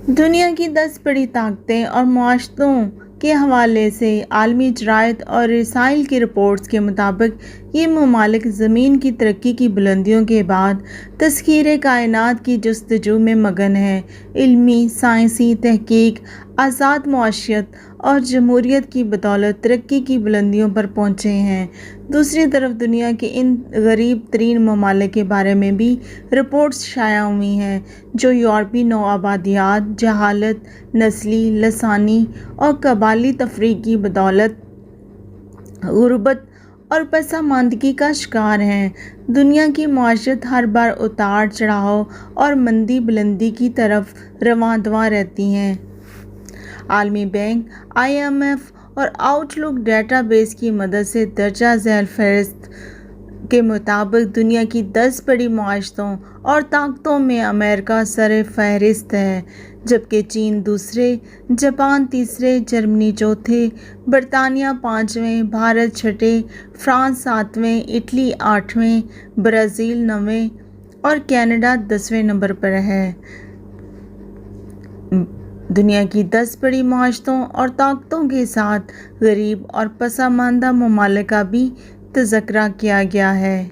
دنیا کی 10 بڑی طاقتیں اور معاشرتوں کے حوالے سے عالمی جرائد اور رسائل کی رپورٹس کے مطابق یہ ممالک زمین کی ترقی کی بلندیوں کے بعد تسخیر کائنات کی جستجو میں مگن ہیں۔ علمی، سائنسی تحقیق، آزاد معیشت اور جمہوریت کی بدولت ترقی کی بلندیوں پر پہنچے ہیں۔ دوسری طرف دنیا کے ان غریب ترین ممالک کے بارے میں بھی رپورٹس شائع ہوئی ہیں جو یورپی نوآبادیات، جہالت، نسلی، لسانی اور قبائلی تفریق کی بدولت غربت اور پسماندگی کا شکار ہیں۔ دنیا کی معیشت ہر بار اتار چڑھاؤ اور مندی بلندی کی طرف رواں دواں رہتی ہے۔ عالمی بینک، IMF اور آؤٹ لک ڈیٹا بیس کی مدد سے درجہ ذیل فہرست کے مطابق دنیا کی 10 بڑی معیشتوں اور طاقتوں میں امریکہ سر فہرست ہے، جبکہ چین دوسرے، جاپان تیسرے، جرمنی چوتھے، برطانیہ پانچویں، بھارت چھٹے، فرانس ساتویں، اٹلی آٹھویں، برازیل نویں اور کینیڈا 10ویں نمبر پر ہے۔ دنیا کی 10 بڑی معیشتوں اور طاقتوں کے ساتھ غریب اور پسماندہ ممالک کا بھی تذکرہ کیا گیا ہے۔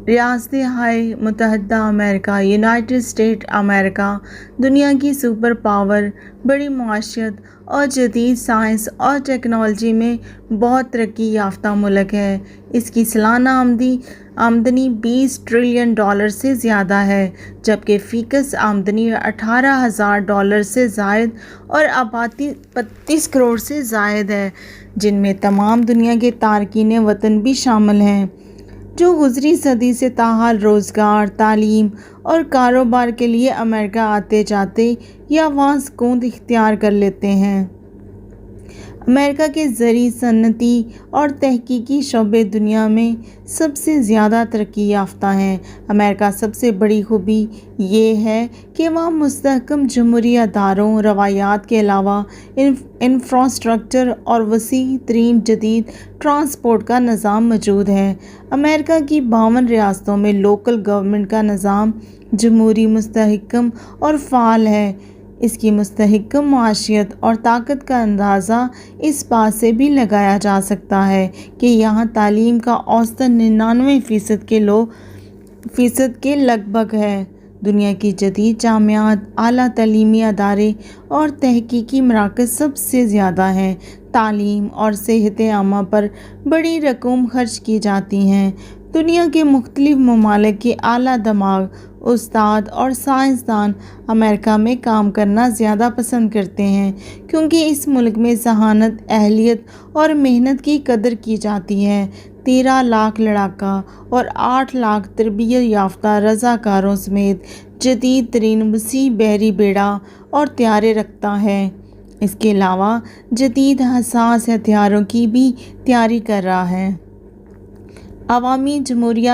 ریاستہائے متحدہ امریکہ، یونائیٹڈ اسٹیٹ امریکہ دنیا کی سپر پاور، بڑی معیشت اور جدید سائنس اور ٹیکنالوجی میں بہت ترقی یافتہ ملک ہے۔ اس کی سالانہ آمدنی $20 ٹریلین سے زیادہ ہے، جبکہ فی کس آمدنی $18,000 سے زائد اور آبادی 32 کروڑ سے زائد ہے، جن میں تمام دنیا کے تارکین وطن بھی شامل ہیں جو گزری صدی سے تاحال روزگار، تعلیم اور کاروبار کے لیے امریکہ آتے جاتے یا وہاں سکونت اختیار کر لیتے ہیں۔ امریکہ کے زرعی، صنعتی اور تحقیقی شعبے دنیا میں سب سے زیادہ ترقی یافتہ ہیں۔ امریکہ سب سے بڑی خوبی یہ ہے کہ وہاں مستحکم جمہوری اداروں، روایات کے علاوہ انفراسٹرکچر اور وسیع ترین جدید ٹرانسپورٹ کا نظام موجود ہے۔ امریکہ کی 52 ریاستوں میں لوکل گورنمنٹ کا نظام جمہوری، مستحکم اور فعال ہے۔ اس کی مستحکم معیشت اور طاقت کا اندازہ اس بات سے بھی لگایا جا سکتا ہے کہ یہاں تعلیم کا اوسطاً 99% کے لگ بھگ ہے۔ دنیا کی جدید جامعات، اعلیٰ تعلیمی ادارے اور تحقیقی مراکز سب سے زیادہ ہیں۔ تعلیم اور صحت عامہ پر بڑی رقوم خرچ کی جاتی ہے۔ دنیا کے مختلف ممالک کے اعلیٰ دماغ، استاد اور سائنسدان امریکہ میں کام کرنا زیادہ پسند کرتے ہیں کیونکہ اس ملک میں ذہانت، اہلیت اور محنت کی قدر کی جاتی ہے۔ 13 لاکھ لڑاکا اور 8 لاکھ تربیت یافتہ رضاکاروں سمیت جدید ترین وسیع بحری بیڑا اور طیارے رکھتا ہے۔ اس کے علاوہ جدید حساس ہتھیاروں کی بھی تیاری کر رہا ہے۔ عوامی جمہوریہ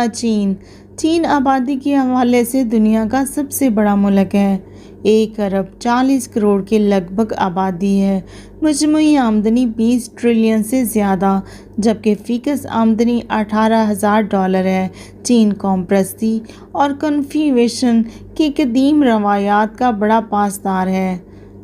چین آبادی کے حوالے سے دنیا کا سب سے بڑا ملک ہے۔ 1 ارب 40 کروڑ کے لگ بھگ آبادی ہے۔ مجموعی آمدنی $20 ٹریلین سے زیادہ، جبکہ فی کس آمدنی $18,000 ہے۔ چین قوم پرستی اور کنفیوشن کی قدیم روایات کا بڑا پاسدار ہے۔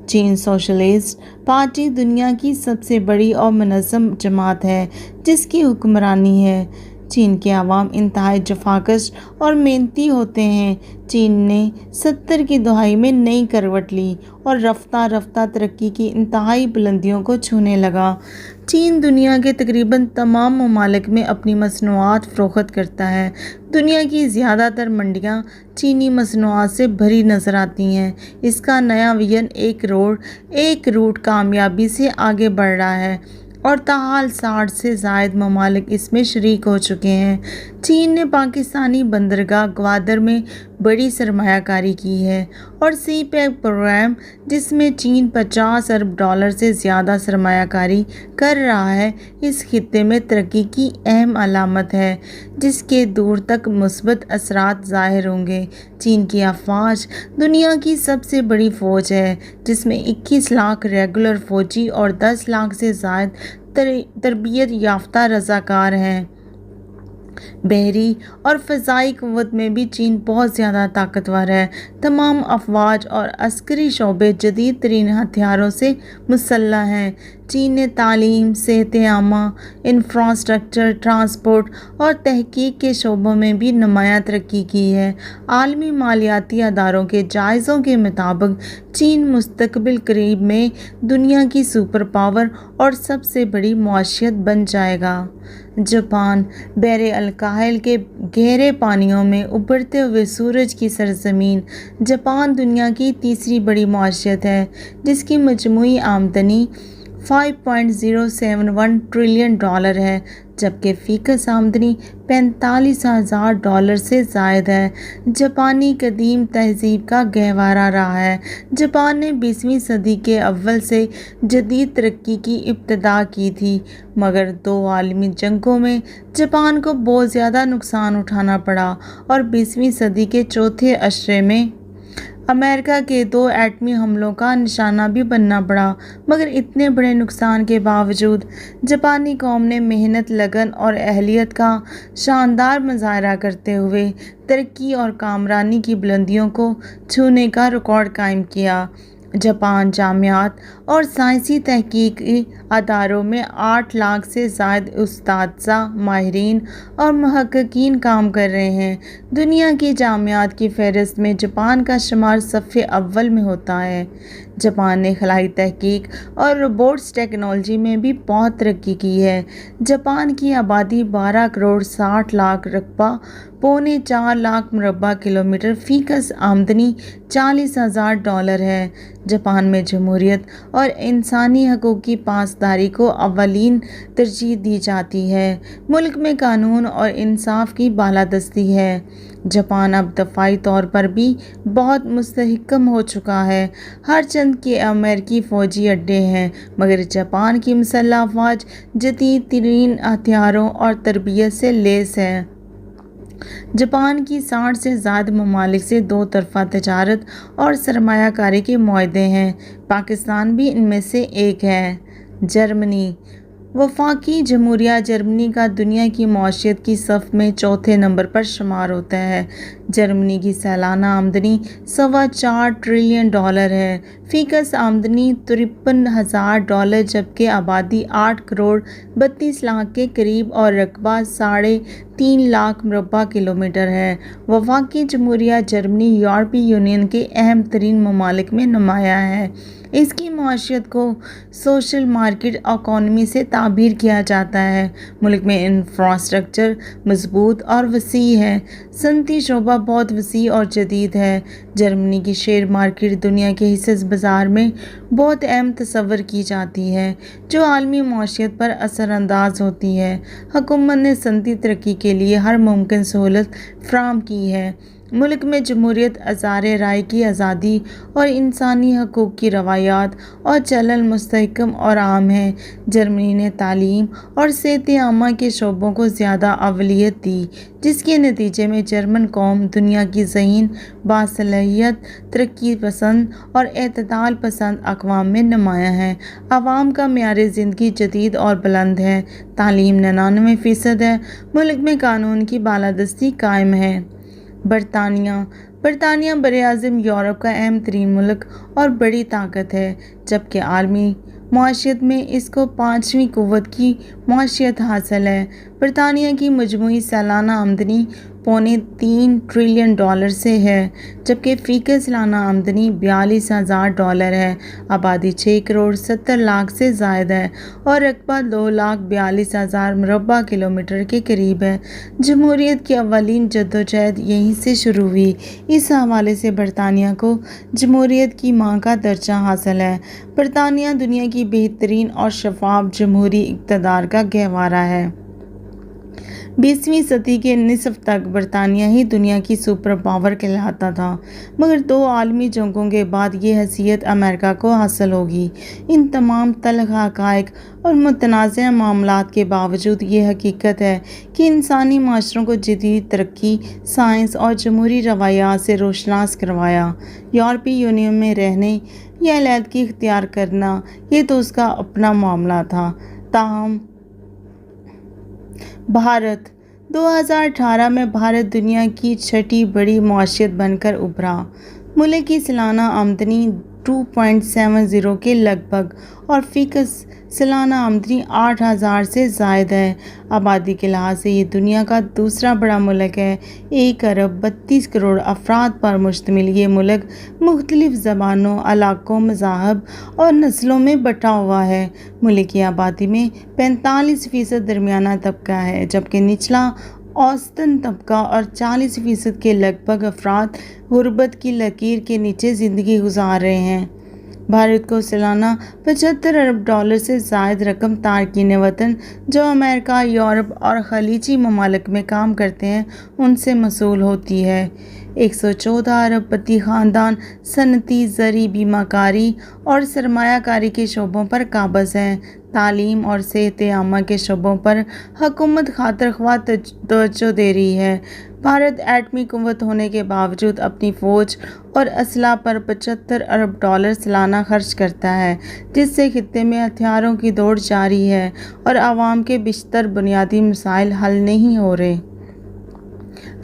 چین سوشلسٹ پارٹی دنیا کی سب سے بڑی اور منظم جماعت ہے جس کی حکمرانی ہے۔ چین کے عوام انتہائی جفاکش اور محنتی ہوتے ہیں۔ چین نے 70 کی دہائی میں نئی کروٹ لی اور رفتہ رفتہ ترقی کی انتہائی بلندیوں کو چھونے لگا۔ چین دنیا کے تقریباً تمام ممالک میں اپنی مصنوعات فروخت کرتا ہے۔ دنیا کی زیادہ تر منڈیاں چینی مصنوعات سے بھری نظر آتی ہیں۔ اس کا نیا وژن ایک روٹ کامیابی سے آگے بڑھ رہا ہے اور تاحال 60 سے زائد ممالک اس میں شریک ہو چکے ہیں۔ چین نے پاکستانی بندرگاہ گوادر میں بڑی سرمایہ کاری کی ہے اور سی پیک پروگرام، جس میں چین $50 ارب سے زیادہ سرمایہ کاری کر رہا ہے، اس خطے میں ترقی کی اہم علامت ہے جس کے دور تک مثبت اثرات ظاہر ہوں گے۔ چین کی افواج دنیا کی سب سے بڑی فوج ہے، جس میں 21 لاکھ ریگولر فوجی اور 10 لاکھ سے زائد تربیت یافتہ رضاکار ہیں۔ بحری اور فضائی قوت میں بھی چین بہت زیادہ طاقتور ہے۔ تمام افواج اور عسکری شعبے جدید ترین ہتھیاروں سے مسلح ہیں۔ چین نے تعلیم، صحت عامہ، انفراسٹرکچر، ٹرانسپورٹ اور تحقیق کے شعبوں میں بھی نمایاں ترقی کی ہے۔ عالمی مالیاتی اداروں کے جائزوں کے مطابق چین مستقبل قریب میں دنیا کی سپر پاور اور سب سے بڑی معیشت بن جائے گا۔ جاپان بحر الکاہل کے گہرے پانیوں میں ابھرتے ہوئے سورج کی سرزمین۔ جاپان دنیا کی تیسری بڑی معیشت ہے، جس کی مجموعی آمدنی $5.071 ٹریلین ہے، جبکہ فی کس آمدنی $45,000 سے زائد ہے۔ جاپانی قدیم تہذیب کا گہوارہ رہا ہے۔ جاپان نے 20ویں صدی کے اول سے جدید ترقی کی ابتدا کی تھی، مگر دو عالمی جنگوں میں جاپان کو بہت زیادہ نقصان اٹھانا پڑا اور 20ویں صدی کے چوتھے عشرے میں امریکہ کے 2 ایٹمی حملوں کا نشانہ بھی بننا پڑا۔ مگر اتنے بڑے نقصان کے باوجود جاپانی قوم نے محنت، لگن اور اہلیت کا شاندار مظاہرہ کرتے ہوئے ترقی اور کامرانی کی بلندیوں کو چھونے کا ریکارڈ قائم کیا۔ جاپان جامعات اور سائنسی تحقیقی اداروں میں 8 لاکھ سے زائد اساتذہ، ماہرین اور محققین کام کر رہے ہیں۔ دنیا کی جامعات کی فہرست میں جاپان کا شمار صفِ اول میں ہوتا ہے۔ جاپان نے خلائی تحقیق اور روبوٹکس ٹیکنالوجی میں بھی بہت ترقی کی ہے۔ جاپان کی آبادی 12 کروڑ 60 لاکھ رقبہ پونے 4 لاکھ مربع کلومیٹر، فی کس آمدنی $40,000 ہے۔ جاپان میں جمہوریت اور انسانی حقوق کی پاسداری کو اولین ترجیح دی جاتی ہے۔ ملک میں قانون اور انصاف کی بالادستی ہے۔ جاپان اب دفاعی طور پر بھی بہت مستحکم ہو چکا ہے۔ ہر چند کے امریکی فوجی اڈے ہیں، مگر جاپان کی مسلح افواج جدید ترین ہتھیاروں اور تربیت سے لیس ہے۔ جاپان کی 60 سے زائد ممالک سے دو طرفہ تجارت اور سرمایہ کاری کے معاہدے ہیں۔ پاکستان بھی ان میں سے ایک ہے۔ جرمنی وفاقی جمہوریہ جرمنی کا دنیا کی معیشت کی صف میں چوتھے نمبر پر شمار ہوتا ہے۔ جرمنی کی سالانہ آمدنی $4.25 ٹریلین ہے، فی کس آمدنی $53,000، جبکہ آبادی 8 کروڑ 32 لاکھ کے قریب اور رقبہ 3.5 لاکھ مربع کلومیٹر ہے۔ وفاقی جمہوریہ جرمنی یورپی یونین کے اہم ترین ممالک میں نمایاں ہے۔ اس کی معیشت کو سوشل مارکیٹ اکانومی سے تعبیر کیا جاتا ہے۔ ملک میں انفراسٹرکچر مضبوط اور وسیع ہے۔ صنعتی شعبہ بہت وسیع اور جدید ہے۔ جرمنی کی شیئر مارکیٹ دنیا کے حصص بازار میں بہت اہم تصور کی جاتی ہے، جو عالمی معیشت پر اثر انداز ہوتی ہے۔ حکومت نے صنعتی ترقی کے لیے ہر ممکن سہولت فراہم کی ہے۔ ملک میں جمہوریت، اظہار رائے کی آزادی اور انسانی حقوق کی روایات اور چلن مستحکم اور عام ہے۔ جرمنی نے تعلیم اور صحت عامہ کے شعبوں کو زیادہ اولویت دی، جس کے نتیجے میں جرمن قوم دنیا کی ذہین، باصلاحیت، ترقی پسند اور اعتدال پسند اقوام میں نمایاں ہے۔ عوام کا معیار زندگی جدید اور بلند ہے۔ تعلیم 99% ہے۔ ملک میں قانون کی بالادستی قائم ہے۔ برطانیہ براعظم یورپ کا اہم ترین ملک اور بڑی طاقت ہے، جبکہ عالمی معیشت میں اس کو 5ویں قوت کی معیشت حاصل ہے۔ برطانیہ کی مجموعی سالانہ آمدنی $3.25 ٹریلین سے ہے، جبکہ فی کس سالانہ آمدنی $42,000 ہے۔ آبادی 6 کروڑ 70 لاکھ سے زائد ہے اور رقبہ 2,42,000 مربع کلومیٹر کے قریب ہے۔ جمہوریت کی اولین جدوجہد یہیں سے شروع ہوئی۔ اس حوالے سے برطانیہ کو جمہوریت کی ماں کا درجہ حاصل ہے۔ برطانیہ دنیا کی بہترین اور شفاف جمہوری اقتدار کا گہوارہ ہے۔ 20ویں صدی کے نصف تک برطانیہ ہی دنیا کی سپر پاور کہلاتا تھا، مگر 2 عالمی جنگوں کے بعد یہ حیثیت امریکہ کو حاصل ہوگی۔ ان تمام تلخ حقائق اور متنازع معاملات کے باوجود یہ حقیقت ہے کہ انسانی معاشروں کو جدید ترقی، سائنس اور جمہوری روایات سے روشناس کروایا۔ یورپی یونین میں رہنے یا علیحدگی اختیار کرنا، یہ تو اس کا اپنا معاملہ تھا۔ تاہم بھارت 2018 میں بھارت دنیا کی چھٹی بڑی معیشت بن کر ابھرا۔ ملک کی سالانہ آمدنی 2.70 کے لگ بھگ اور فی کس سالانہ آمدنی 8,000 سے زائد ہے۔ آبادی کے لحاظ سے یہ دنیا کا دوسرا بڑا ملک ہے۔ 1 ارب 32 کروڑ افراد پر مشتمل یہ ملک مختلف زبانوں، علاقوں، مذاہب اور نسلوں میں بٹا ہوا ہے۔ ملک کی آبادی میں 45% درمیانہ طبقہ ہے، جبکہ نچلا اوسطاً طبقہ اور 40% کے لگ بھگ افراد غربت کی لکیر کے نیچے زندگی گزار رہے ہیں۔ بھارت کو سالانہ $75 ارب سے زائد رقم تارکین وطن جو امریکہ، یورپ اور خلیجی ممالک میں کام کرتے ہیں ان سے موصول ہوتی ہے۔ 114 ارب پتی خاندان صنعتی، زرعی، بیمہ کاری اور سرمایہ کاری کے شعبوں پر قابض ہیں۔ تعلیم اور صحت عامہ کے شعبوں پر حکومت خاطر خواہ توجہ دے رہی ہے۔ بھارت ایٹمی قوت ہونے کے باوجود اپنی فوج اور اسلحہ پر $75 ارب سالانہ خرچ کرتا ہے، جس سے خطے میں ہتھیاروں کی دوڑ جاری ہے اور عوام کے بیشتر بنیادی مسائل حل نہیں ہو رہے۔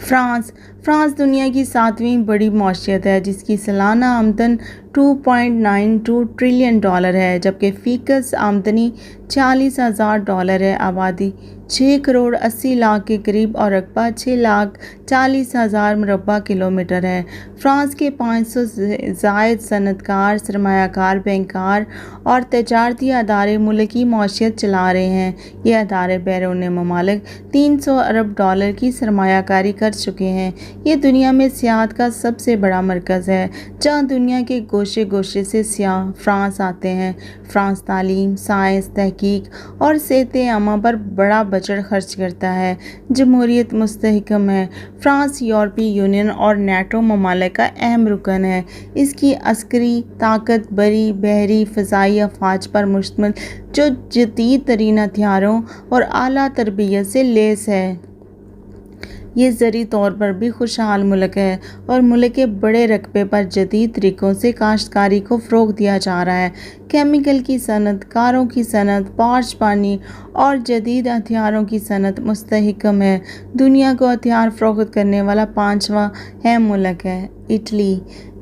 فرانس دنیا کی 7ویں بڑی معیشت ہے، جس کی سالانہ آمدن $2.92 ٹریلین ہے، جبکہ فی کس آمدنی $40,000 ہے۔ آبادی 6 کروڑ 80 لاکھ کے قریب اور رقبہ 6,40,000 مربع کلومیٹر ہے۔ فرانس کے 500 سے زائد صنعت کار، سرمایہ کار، بینکار اور تجارتی ادارے ملکی معیشت چلا رہے ہیں۔ یہ ادارے بیرون ممالک $300 ارب کی سرمایہ کاری کر چکے ہیں۔ یہ دنیا میں سیاحت کا سب سے بڑا مرکز ہے، جہاں دنیا کے گوشے گوشے سے سیاح فرانس آتے ہیں۔ فرانس تعلیم، سائنس، تحقیق اور صحت عامہ پر بڑا بجٹ خرچ کرتا ہے۔ جمہوریت مستحکم ہے۔ فرانس یورپی یونین اور نیٹو ممالک کا اہم رکن ہے۔ اس کی عسکری طاقت بری، بحری، فضائی افواج پر مشتمل جو جدید ترین ہتھیاروں اور اعلیٰ تربیت سے لیس ہے۔ یہ زرعی طور پر بھی خوشحال ملک ہے اور ملک کے بڑے رقبے پر جدید طریقوں سے کاشتکاری کو فروغ دیا جا رہا ہے۔ کیمیکل کی صنعت، کاروں کی صنعت، بارش بانی اور جدید ہتھیاروں کی صنعت مستحکم ہے۔ دنیا کو ہتھیار فروخت کرنے والا 5واں اہم ملک ہے۔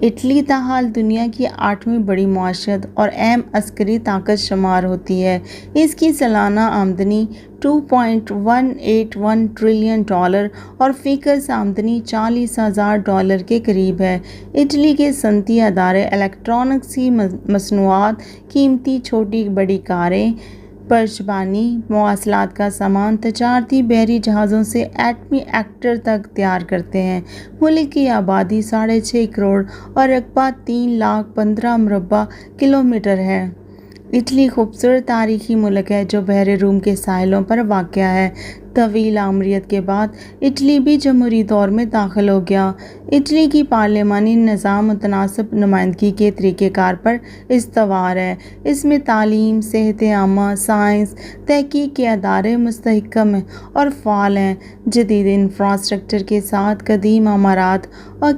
اٹلی تاحال دنیا کی 8ویں بڑی معیشت اور اہم عسکری طاقت شمار ہوتی ہے۔ اس کی سالانہ آمدنی $2.181 ٹریلین اور فی کس آمدنی $40,000 کے قریب ہے۔ اٹلی کے صنعتی ادارے الیکٹرانکسی مصنوعات، قیمتی چھوٹی بڑی کاریں، پرچمانی، مواصلات کا سامان، تجارتی بحری جہازوں سے ایٹمی ایکٹر تک تیار کرتے ہیں۔ ملک کی آبادی 6.5 کروڑ اور رقبہ 3,15,000 مربع کلومیٹر ہے۔ اٹلی خوبصورت تاریخی ملک ہے جو بحر روم کے ساحلوں پر واقع ہے۔ طویل آمریت کے بعد اٹلی بھی جمہوری دور میں داخل ہو گیا۔ اٹلی کی پارلیمانی نظام متناسب نمائندگی کے طریقہ کار پر استوار ہے۔ اس میں تعلیم، صحت عامہ، سائنس، تحقیق کے ادارے مستحکم اور فعال ہیں۔ جدید انفراسٹرکچر کے ساتھ قدیم عمارات اور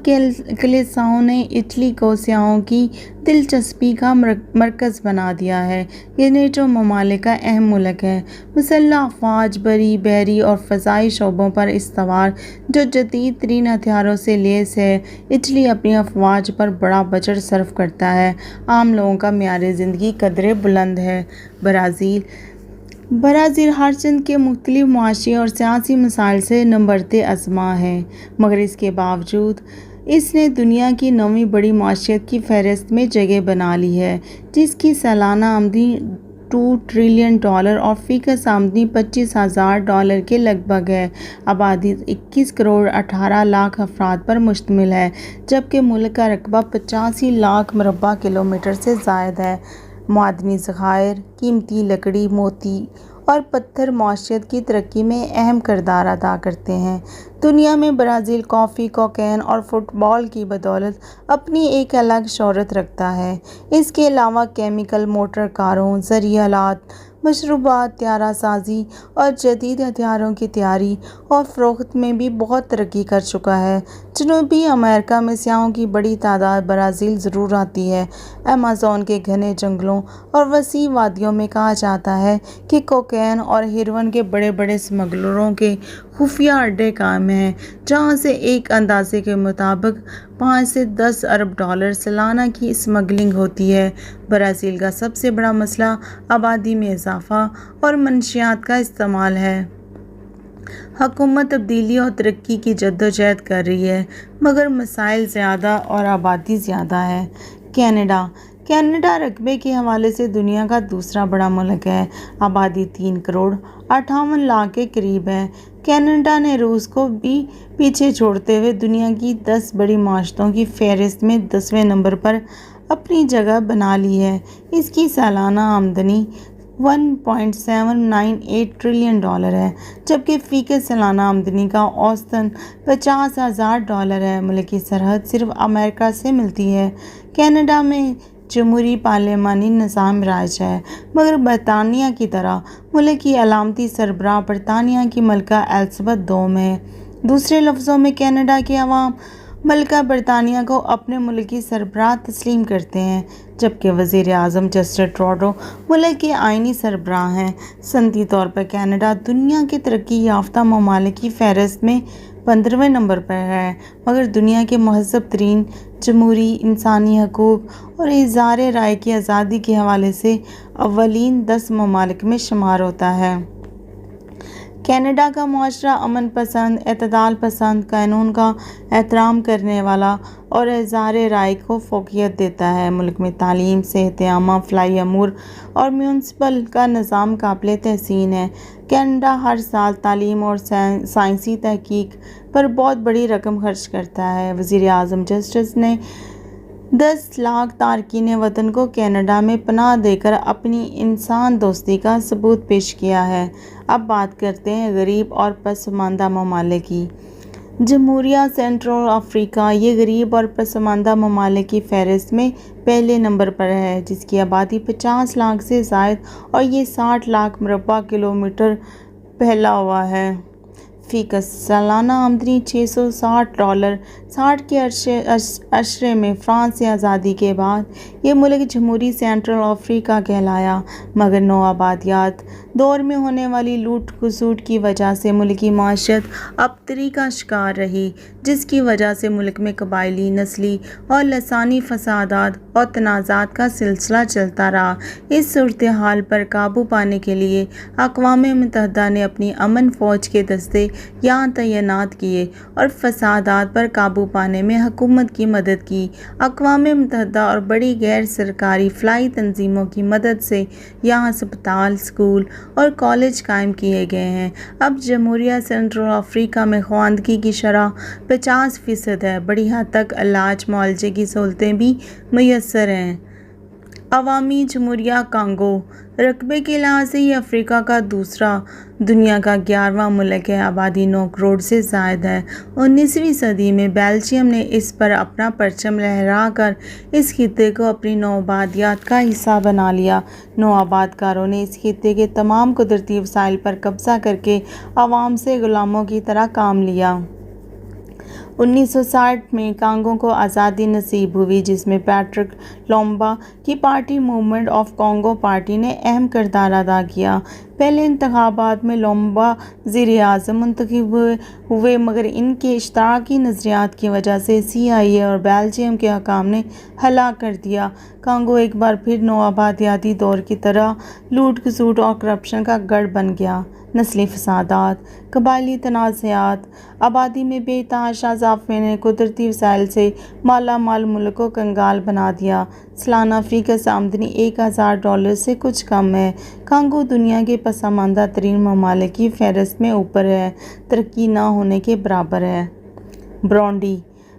کلیساؤں نے اٹلی کو سیاحوں کی دلچسپی کا مرکز بنا دیا ہے۔ یہ نیٹو ممالک کا اہم ملک ہے۔ مسلح افواج، بری، بحری اور فضائی شعبوں پر استوار جو جدید ترین ہتھیاروں سے لیس ہے۔ اٹلی اپنی افواج پر بڑا بجٹ صرف کرتا ہے۔ عام لوگوں کا معیار زندگی قدرے بلند ہے۔ برازیل ہر چند کے مختلف معاشی اور سیاسی مسائل سے نمبرتے ازمہ ہے، مگر اس کے باوجود اس نے دنیا کی 9ویں بڑی معیشت کی فہرست میں جگہ بنا لی ہے، جس کی سالانہ آمدنی $2 ٹریلین اور فی کس آمدنی $25,000 کے لگ بھگ ہے۔ آبادی 21 کروڑ 18 لاکھ افراد پر مشتمل ہے، جبکہ ملک کا رقبہ 85 لاکھ مربع کلومیٹر سے زائد ہے۔ معدنی ذخائر، قیمتی لکڑی، موتی اور پتھر معیشت کی ترقی میں اہم کردار ادا کرتے ہیں۔ دنیا میں برازیل کافی، کوکین اور فٹ بال کی بدولت اپنی ایک الگ شہرت رکھتا ہے۔ اس کے علاوہ کیمیکل، موٹر کاروں، زرعی آلات، مشروبات، طیارہ سازی اور جدید ہتھیاروں کی تیاری اور فروخت میں بھی بہت ترقی کر چکا ہے۔ جنوبی امریکہ میں سیاحوں کی بڑی تعداد برازیل ضرور آتی ہے۔ ایمیزون کے گھنے جنگلوں اور وسیع وادیوں میں کہا جاتا ہے کہ کوکین اور ہیروئن کے بڑے بڑے اسمگلروں کے خفیہ اڈے قائم ہیں جہاں سے ایک اندازے کے مطابق 5 سے 10 ارب ڈالر سالانہ کی اسمگلنگ ہوتی ہے۔ برازیل کا سب سے بڑا مسئلہ آبادی میں اضافہ اور منشیات کا استعمال ہے۔ حکومت تبدیلی اور ترقی کی جدوجہد کر رہی ہے مگر مسائل زیادہ اور آبادی زیادہ ہے۔ کینیڈا رقبے کے حوالے سے دنیا کا دوسرا بڑا ملک ہے۔ آبادی 3 کروڑ 58 لاکھ کے قریب ہے۔ کینیڈا نے روس کو بھی پیچھے چھوڑتے ہوئے دنیا کی 10 بڑی معیشتوں کی فہرست میں 10ویں نمبر پر اپنی جگہ بنا لی ہے۔ اس کی سالانہ آمدنی $1.798 ٹریلین ہے جبکہ فی کس سالانہ آمدنی کا اوسطاً $50,000 ہے۔ ملک کی سرحد صرف امریکہ سے ملتی ہے۔ کینیڈا میں جمہوری پارلیمانی نظام رائج ہے مگر برطانیہ کی طرح ملک کی علامتی سربراہ برطانیہ کی ملکہ الزبتھ دوم ہے۔ دوسرے لفظوں میں کینیڈا کے عوام ملکہ برطانیہ کو اپنے ملک کی سربراہ تسلیم کرتے ہیں جبکہ وزیر اعظم جسٹن ٹروڈو ملک کے آئینی سربراہ ہیں۔ صنعتی طور پر کینیڈا دنیا کے ترقی یافتہ ممالک کی فہرست میں 15ویں نمبر پر ہے مگر دنیا کے مہذب ترین، جمہوری، انسانی حقوق اور اظہار رائے کی آزادی کے حوالے سے اولین 10 ممالک میں شمار ہوتا ہے۔ کینیڈا کا معاشرہ امن پسند، اعتدال پسند، قانون کا احترام کرنے والا اور اظہار رائے کو فوقیت دیتا ہے۔ ملک میں تعلیم، صحت عامہ، فلاحی امور اور میونسپل کا نظام قابل تحسین ہے۔ کینیڈا ہر سال تعلیم اور سائنسی تحقیق پر بہت بڑی رقم خرچ کرتا ہے۔ وزیر اعظم جسٹن نے 10 لاکھ تارکین وطن کو کینیڈا میں پناہ دے کر اپنی انسان دوستی کا ثبوت پیش کیا ہے۔ اب بات کرتے ہیں غریب اور پسماندہ ممالک کی۔ جمہوریہ سنٹرل افریقہ یہ غریب اور پسماندہ ممالک کی فہرست میں پہلے نمبر پر ہے جس کی آبادی 50 لاکھ سے زائد اور یہ 60 لاکھ مربع کلومیٹر پھیلا ہوا ہے۔ فی کس سالانہ آمدنی $660۔ 60 کے عشرے میں فرانس سے آزادی کے بعد یہ ملک جمہوری سنٹرل افریقہ کہلایا مگر نوآبادیات دور میں ہونے والی لوٹ کھسوٹ کی وجہ سے ملک کی معیشت ابتری کا شکار رہی جس کی وجہ سے ملک میں قبائلی، نسلی اور لسانی فسادات اور تنازعات کا سلسلہ چلتا رہا۔ اس صورتحال پر قابو پانے کے لیے اقوام متحدہ نے اپنی امن فوج کے دستے یہاں تعینات کیے اور فسادات پر قابو پانے میں حکومت کی مدد کی۔ اقوام متحدہ اور بڑی غیر سرکاری فلاحی تنظیموں کی مدد سے یہاں ہسپتال، اسکول اور کالج قائم کیے گئے ہیں۔ اب جمہوریہ سنٹرل افریقہ میں خواندگی کی شرح 50% ہے۔ بڑی حد تک علاج معالجے کی سہولتیں بھی میسر ہیں۔ عوامی جمہوریہ کانگو رقبے کے لحاظ سے یہ افریقہ کا دوسرا، دنیا کا 11واں ملک ہے۔ آبادی 9 کروڑ سے زائد ہے۔ 19ویں صدی میں بیلجیم نے اس پر اپنا پرچم لہرا کر اس خطے کو اپنی نوآبادیات کا حصہ بنا لیا۔ نوآباد کاروں نے اس خطے کے تمام قدرتی وسائل پر قبضہ کر کے عوام سے غلاموں کی طرح کام لیا۔ 1960 میں کانگو کو آزادی نصیب ہوئی جس میں پیٹرک لومبا کی party movement of Congo party نے اہم کردار ادا کیا۔ پہلے انتخابات میں لومبا وزیر اعظم منتخب ہوئے مگر ان کے اشتراکی نظریات کی وجہ سے CIA اور بیلجیم کے حکام نے ہلاک کر دیا۔ کانگو ایک بار پھر نوآبادیاتی دور کی طرح لوٹ کھسوٹ اور کرپشن کا گڑھ بن گیا۔ نسلی فسادات، قبائلی تنازعات، آبادی میں بے تحاشا اضافے نے قدرتی وسائل سے مالا مال ملک کو کنگال بنا دیا۔ سالانہ فی کس آمدنی $1,000 سے کچھ کم ہے۔ کانگو دنیا کے پسماندہ ترین ممالک کی فہرست میں اوپر ہے، ترقی نہ ہونے کے برابر ہے۔ برونڈی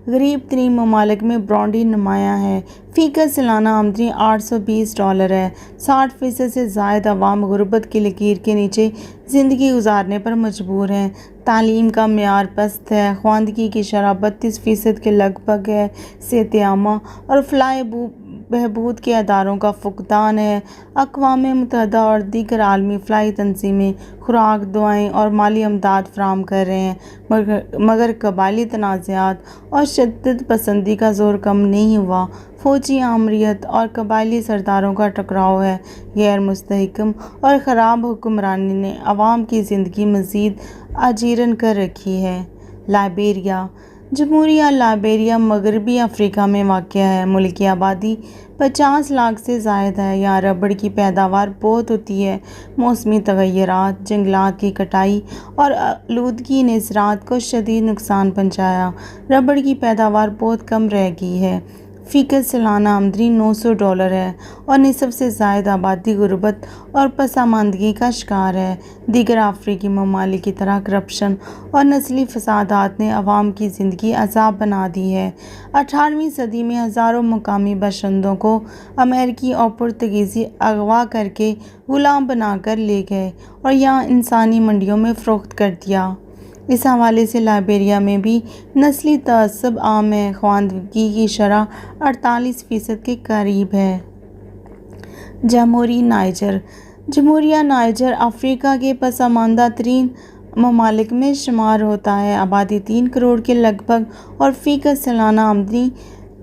غریب ترین ممالک میں برونڈی نمایاں ہے۔ فی کس سالانہ آمدنی $820 ہے۔ 60% سے زائد عوام غربت کی لکیر کے نیچے زندگی گزارنے پر مجبور ہیں۔ تعلیم کا معیار پست ہے۔ خواندگی کی شرح 32% کے لگ بھگ ہے۔ صحت عامہ اور فلاح بہبود کے اداروں کا فقدان ہے۔ اقوام متحدہ اور دیگر عالمی فلاحی تنظیمیں خوراک، دوائیں اور مالی امداد فراہم کر رہے ہیں، مگر قبائلی تنازعات اور شدت پسندی کا زور کم نہیں ہوا۔ فوجی آمریت اور قبائلی سرداروں کا ٹکراؤ ہے۔ غیر مستحکم اور خراب حکمرانی نے عوام کی زندگی مزید اجیرن کر رکھی ہے۔ لائیبیریا۔ جمہوریہ لائیبیریا مغربی افریقہ میں واقع ہے۔ ملک کی آبادی 50 لاکھ سے زائد ہے۔ یہاں ربڑ کی پیداوار بہت ہوتی ہے۔ موسمی تغیرات، جنگلات کی کٹائی اور آلودگی نے زراعت کو شدید نقصان پہنچایا۔ ربڑ کی پیداوار بہت کم رہ گئی ہے۔ فیکس سالانہ آمدنی $900 ہے اور نصف سے زائد آبادی غربت اور پسماندگی کا شکار ہے۔ دیگر افریقی ممالک کی طرح کرپشن اور نسلی فسادات نے عوام کی زندگی عذاب بنا دی ہے۔ 18ویں صدی میں ہزاروں مقامی باشندوں کو امریکی اور پرتگیزی اغوا کر کے غلام بنا کر لے گئے اور یہاں انسانی منڈیوں میں فروخت کر دیا۔ اس حوالے سے لائیبیریا میں بھی نسلی تعصب عام ہے۔ خواندگی کی شرح 48% کے قریب ہے۔ جمہوریہ نائجر۔ جمہوریہ نائجر افریقہ کے پسماندہ ترین ممالک میں شمار ہوتا ہے۔ آبادی 3 کروڑ کے لگ بھگ اور فیکس سالانہ آمدنی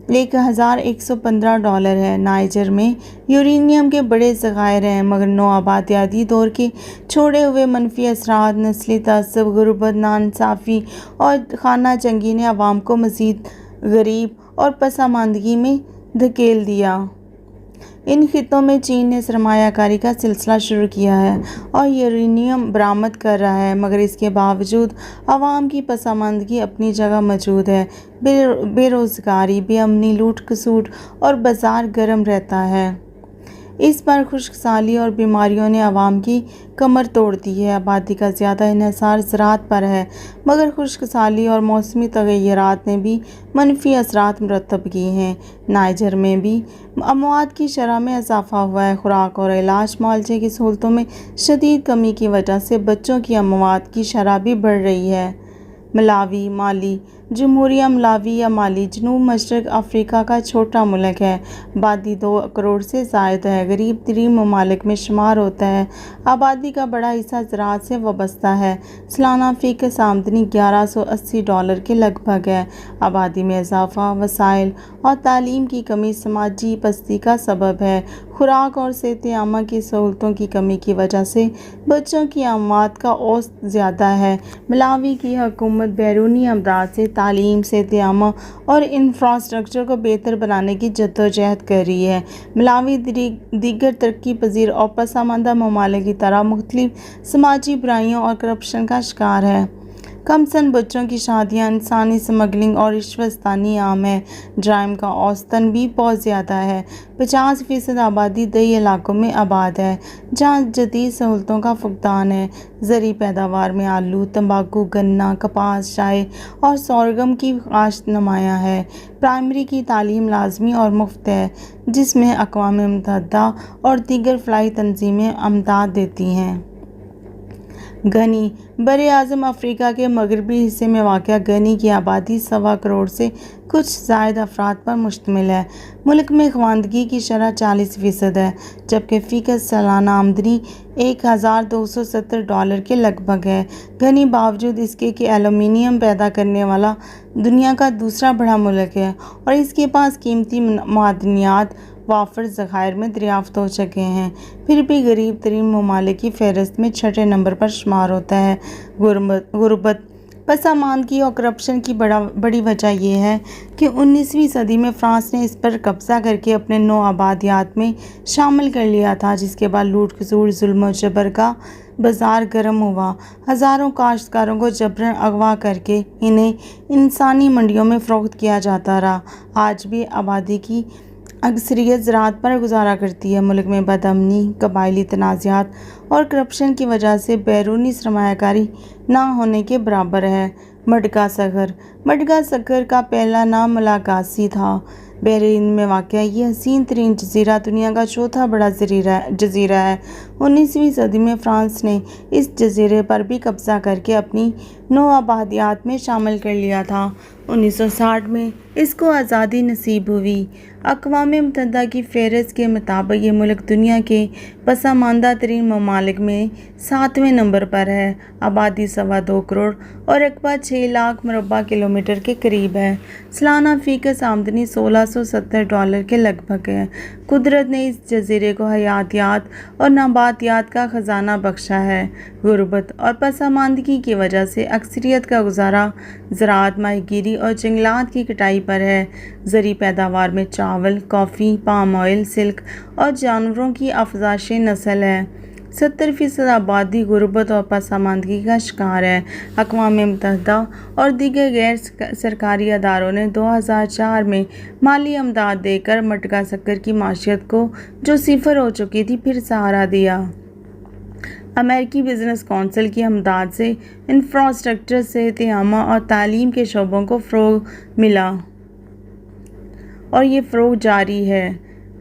$1115 ہے۔ نائجر میں یورینیم کے بڑے ذخائر ہیں، مگر نوآبادیاتی دور کے چھوڑے ہوئے منفی اثرات، نسلی تعصب، غربت، ناانصافی اور خانہ جنگی نے عوام کو مزید غریب اور پسماندگی میں دھکیل دیا۔ ان خطوں میں چین نے سرمایہ کاری کا سلسلہ شروع کیا ہے اور یورینیم برآمد کر رہا ہے، مگر اس کے باوجود عوام کی پسماندگی اپنی جگہ موجود ہے۔ بے روزگاری، بے امنی، لوٹ کھسوٹ اور بازار گرم رہتا ہے۔ اس پر خشک سالی اور بیماریوں نے عوام کی کمر توڑ دی ہے۔ آبادی کا زیادہ انحصار زراعت پر ہے، مگر خشک سالی اور موسمی تغیرات نے بھی منفی اثرات مرتب کیے ہیں۔ نائجر میں بھی اموات کی شرح میں اضافہ ہوا ہے۔ خوراک اور علاج معالجے کی سہولتوں میں شدید کمی کی وجہ سے بچوں کی اموات کی شرح بھی بڑھ رہی ہے۔ ملاوی۔ مالی۔ جمہوریہ ملاوی یا مالی جنوب مشرق افریقہ کا چھوٹا ملک ہے۔ آبادی 2 کروڑ سے زائد ہے۔ غریب ترین ممالک میں شمار ہوتا ہے۔ آبادی کا بڑا حصہ زراعت سے وابستہ ہے۔ سالانہ فیکس آمدنی $1180 کے لگ بھگ ہے۔ آبادی میں اضافہ، وسائل اور تعلیم کی کمی سماجی پستی کا سبب ہے۔ خوراک اور صحت عامہ کی سہولتوں کی کمی کی وجہ سے بچوں کی اموات کا اوسط زیادہ ہے۔ ملاوی کی حکومت بیرونی امداد سے تعلیم، صحت عامہ اور انفراسٹرکچر کو بہتر بنانے کی جدوجہد کر رہی ہے۔ ملاوی دیگر ترقی پذیر اور پسماندہ ممالک کی طرح مختلف سماجی برائیوں اور کرپشن کا شکار ہے۔ کم سن بچوں کی شادیاں، انسانی اسمگلنگ اور رشوت ستانی عام ہے۔ جرائم کا اوسطاً بھی بہت زیادہ ہے۔ 50% آبادی دیہی علاقوں میں آباد ہے، جہاں جدید سہولتوں کا فقدان ہے۔ زرعی پیداوار میں آلو، تمباکو، گنا، کپاس، چائے اور سورگم کی کاشت نمایاں ہے۔ پرائمری کی تعلیم لازمی اور مفت ہے، جس میں اقوام متحدہ اور دیگر فلاحی تنظیمیں امداد دیتی ہیں۔ گنی۔ براعظم افریقہ کے مغربی حصے میں واقع گنی کی آبادی 1.25 کروڑ سے کچھ زائد افراد پر مشتمل ہے۔ ملک میں خواندگی کی شرح 40% ہے، جبکہ فیکس سالانہ آمدنی $1270 کے لگ بھگ ہے۔ گنی باوجود اس کے کہ ایلومینیم پیدا کرنے والا دنیا کا دوسرا بڑا ملک ہے اور اس کے پاس قیمتی معدنیات وافر ذخائر میں دریافت ہو چکے ہیں، پھر بھی غریب ترین ممالک کی فہرست میں 6 نمبر پر شمار ہوتا ہے۔ غربت، پسماندگی اور کرپشن کی بڑی وجہ یہ ہے کہ 19ویں صدی میں فرانس نے اس پر قبضہ کر کے اپنے نوآبادیات میں شامل کر لیا تھا، جس کے بعد لوٹ کھسوٹ، ظلم و جبر کا بازار گرم ہوا۔ ہزاروں کاشتکاروں کو جبراً اغوا کر کے انہیں انسانی منڈیوں میں فروخت کیا جاتا رہا۔ آج بھی آبادی کی اکثریت زراعت پر گزارا کرتی ہے۔ ملک میں بد امنی، قبائلی تنازعات اور کرپشن کی وجہ سے بیرونی سرمایہ کاری نہ ہونے کے برابر ہے۔ مڈغاسکر۔ مڈغاسکر کا پہلا نام ملاگاسی تھا۔ بحرین میں واقع یہ حسین ترین جزیرہ دنیا کا چوتھا بڑا جزیرہ ہے۔ 19ویں صدی میں فرانس نے اس جزیرے پر بھی قبضہ کر کے اپنی نوآبادیات میں شامل کر لیا تھا۔ 1960 میں اس کو آزادی نصیب ہوئی۔ اقوام متحدہ کی فہرست کے مطابق یہ ملک دنیا کے پسماندہ ترین ممالک میں 7ویں نمبر پر ہے۔ آبادی 2.25 کروڑ اور رقبہ 6 لاکھ مربع کلومیٹر کے قریب ہے۔ سالانہ فی کس آمدنی $1670 کے لگ بھگ ہے۔ قدرت نے اس جزیرے کو حیاتیات اور نباتیات کا خزانہ بخشا ہے۔ غربت اور پسماندگی کی وجہ سے اکثریت کا گزارا زراعت، ماہی گیری اور جنگلات کی کٹائی پر ہے۔ زرعی پیداوار میں چاول، کافی، پام آئل، سلک اور جانوروں کی افزائش نسل ہے۔ 70% آبادی غربت اور پسماندگی کا شکار ہے۔ اقوام متحدہ اور دیگر غیر سرکاری اداروں نے 2004 میں مالی امداد دے کر مڈغاسکر کی معیشت کو، جو صفر ہو چکی تھی، پھر سہارا دیا۔ امریکی بزنس کونسل کی امداد سے انفراسٹرکچر، صحت عامہ اور تعلیم کے شعبوں کو فروغ ملا اور یہ فروغ جاری ہے۔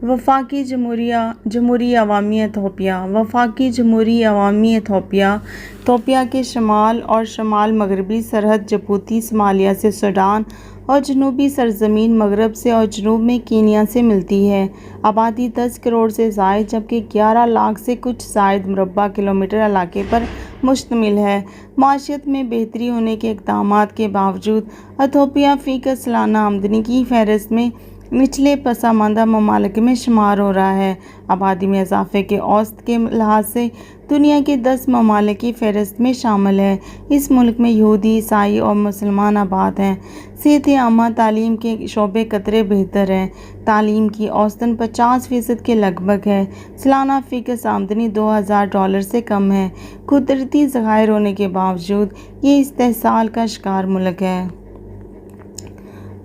وفاقی جمہوریہ عوامی ایتھوپیا وفاقی جمہوریہ عوامی ایتھوپیا کے شمال اور شمال مغربی سرحد جبوتی، صومالیہ سے سوڈان اور جنوبی سرزمین مغرب سے اور جنوب میں کینیا سے ملتی ہے۔ آبادی 10 کروڑ سے زائد جبکہ 11 لاکھ سے کچھ زائد مربع کلومیٹر علاقے پر مشتمل ہے۔ معیشت میں بہتری ہونے کے اقدامات کے باوجود ایتھوپیا فی کس سالانہ آمدنی کی فہرست میں نچلے پسماندہ ممالک میں شمار ہو رہا ہے۔ آبادی میں اضافے کے اوسط کے لحاظ سے دنیا کے 10 ممالک کی فہرست میں شامل ہے۔ اس ملک میں یہودی، عیسائی اور مسلمان آباد ہیں۔ صحت عامہ، تعلیم کے شعبے قدرے بہتر ہیں۔ تعلیم کی اوسطاً 50% کے لگ بھگ ہے۔ سالانہ فی کس آمدنی $2000 سے کم ہے۔ قدرتی ذخائر ہونے کے باوجود یہ استحصال کا شکار ملک ہے۔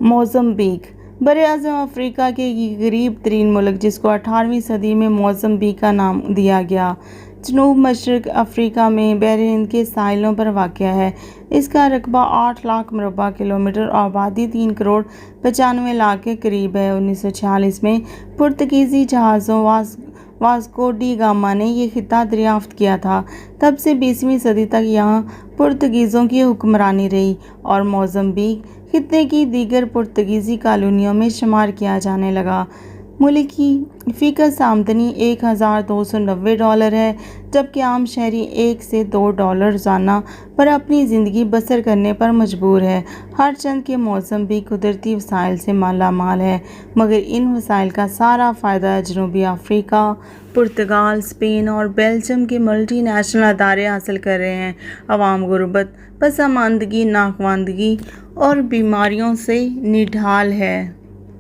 موزمبیق براعظم افریقہ کے قریب ترین ملک، جس کو 18ویں صدی میں موزمبیق کا نام دیا گیا، جنوب مشرق افریقہ میں بحر ہند کے ساحلوں پر واقع ہے۔ اس کا رقبہ 8 لاکھ مربع کلومیٹر اور آبادی 3 کروڑ 95 لاکھ کے قریب ہے۔ 1946 میں پرتگیزی جہازوں واسکو ڈی گاما نے یہ خطہ دریافت کیا تھا۔ تب سے 20ویں صدی تک یہاں پرتگیزوں کی حکمرانی رہی اور موزمبیق خطے کی دیگر پرتگیزی کالونیوں میں شمار کیا جانے لگا۔ ملک کی فی کس آمدنی $1290 ہے، جبکہ عام شہری $1 سے $2 روزانہ پر اپنی زندگی بسر کرنے پر مجبور ہے۔ ہر چند کہ موزمبیق قدرتی وسائل سے مالا مال ہے، مگر ان وسائل کا سارا فائدہ جنوبی افریقہ، پرتگال، اسپین اور بیلجیم کے ملٹی نیشنل ادارے حاصل کر رہے ہیں۔ عوام غربت، پسماندگی، ناخواندگی اور بیماریوں سے نڈھال ہے۔